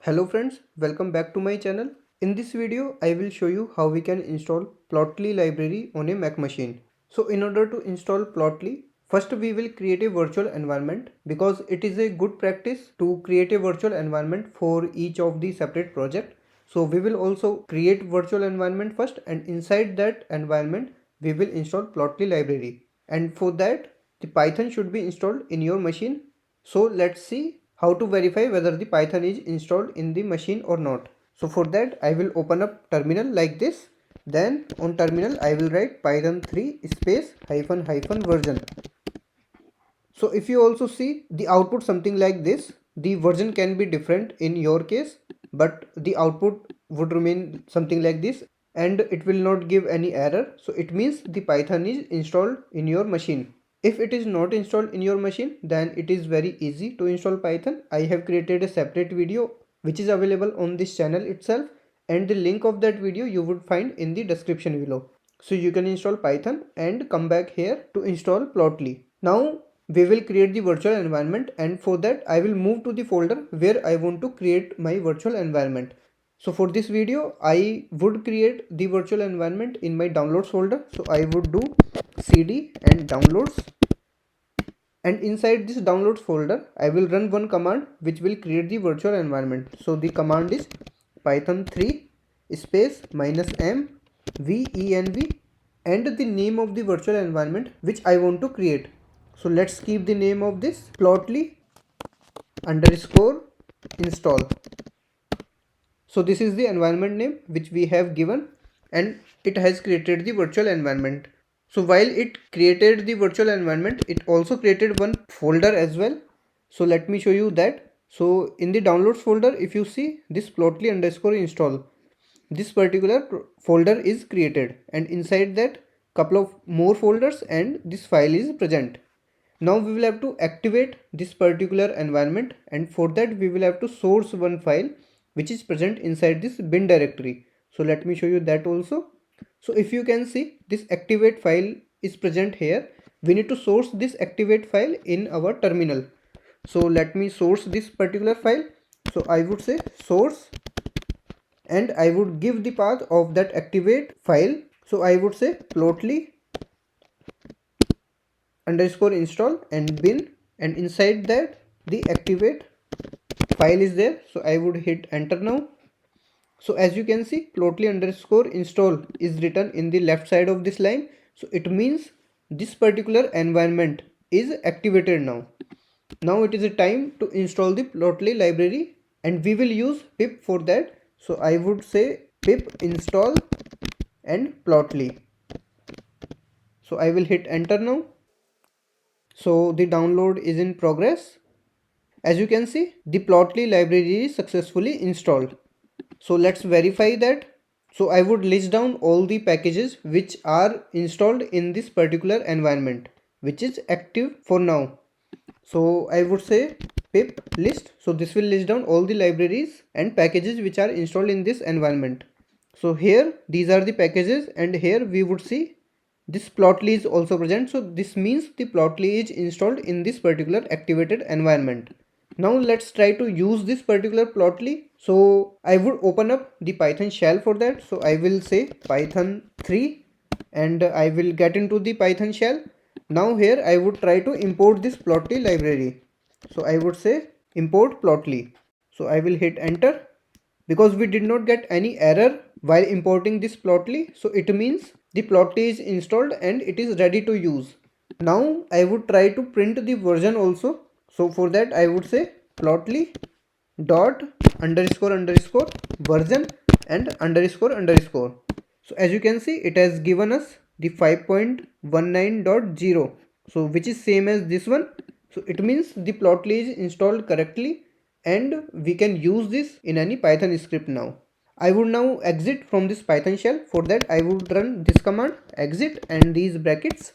Hello friends, welcome back to my channel. In this video, I will show you how we can install Plotly library on a Mac machine. So in order to install Plotly, first we will create a virtual environment because it is a good practice to create a virtual environment for each of the separate project. So we will also create virtual environment first, and inside that environment we will install Plotly library. And for that, the Python should be installed in your machine. So let's see how to verify whether the Python is installed in the machine or not. So for that I will open up terminal like this. Then on terminal I will write python 3 space hyphen hyphen version. So if you also see the output something like this, the version can be different in your case, but the output would remain something like this and it will not give any error. So it means the Python is installed in your machine. If it is not installed in your machine, then it is very easy to install Python. I have created a separate video which is available on this channel itself, and the link of that video you would find in the description below. So you can install Python and come back here to install Plotly. Now we will create the virtual environment, and for that I will move to the folder where I want to create my virtual environment. So for this video I would create the virtual environment in my downloads folder. So I would do cd and downloads, and inside this downloads folder I will run one command which will create the virtual environment. So the command is python 3 space -m venv and the name of the virtual environment which I want to create. So let's keep the name of this Plotly underscore install. So this is the environment name which we have given, and it has created the virtual environment. So while it created the virtual environment, it also created one folder as well. So let me show you that. So in the downloads folder, if you see this Plotly underscore install, this particular folder is created, and inside that couple of more folders and this file is present. Now we will have to activate this particular environment, and for that we will have to source one file which is present inside this bin directory. So let me show you that also. So if you can see, this activate file is present here. We need to source this activate file in our terminal. So let me source this particular file. So I would say source, and I would give the path of that activate file. So I would say plotly underscore install and bin, and inside that the activate file is there. So I would hit enter now. So as you can see, plotly underscore install is written in the left side of this line. So it means this particular environment is activated now. Now it is a time to install the Plotly library, and we will use pip for that. So I would say pip install and Plotly. So I will hit enter now. So the download is in progress. As you can see, the Plotly library is successfully installed. So let's verify that. So I would list down all the packages which are installed in this particular environment, which is active for now. So I would say pip list. So this will list down all the libraries and packages which are installed in this environment. So here these are the packages, and here we would see this Plotly is also present. So this means the Plotly is installed in this particular activated environment. Now let's try to use this particular Plotly. So I would open up the Python shell for that. So I will say python 3 and I will get into the Python shell. Now here I would try to import this Plotly library. So I would say import Plotly. So I will hit enter. Because we did not get any error while importing this Plotly, so it means the Plotly is installed and it is ready to use. Now I would try to print the version also. So for that I would say Plotly dot underscore underscore version and underscore underscore. So as you can see, it has given us the 5.19.0, so which is same as this one. So it means the Plotly is installed correctly and we can use this in any Python script now. I would now exit from this Python shell. For that I would run this command exit and these brackets,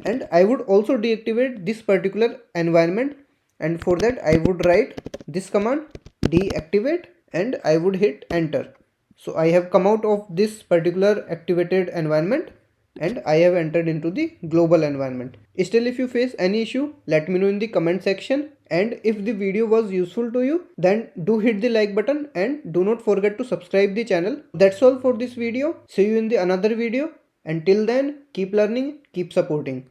and I would also deactivate this particular environment, and for that I would write this command deactivate and I would hit enter. So I have come out of this particular activated environment. and I have entered into the global environment. Still, if you face any issue, let me know in the comment section. And if the video was useful to you, then do hit the like button and do not forget to subscribe the channel. That's all for this video. See you in the another video. Until then, keep learning, keep supporting.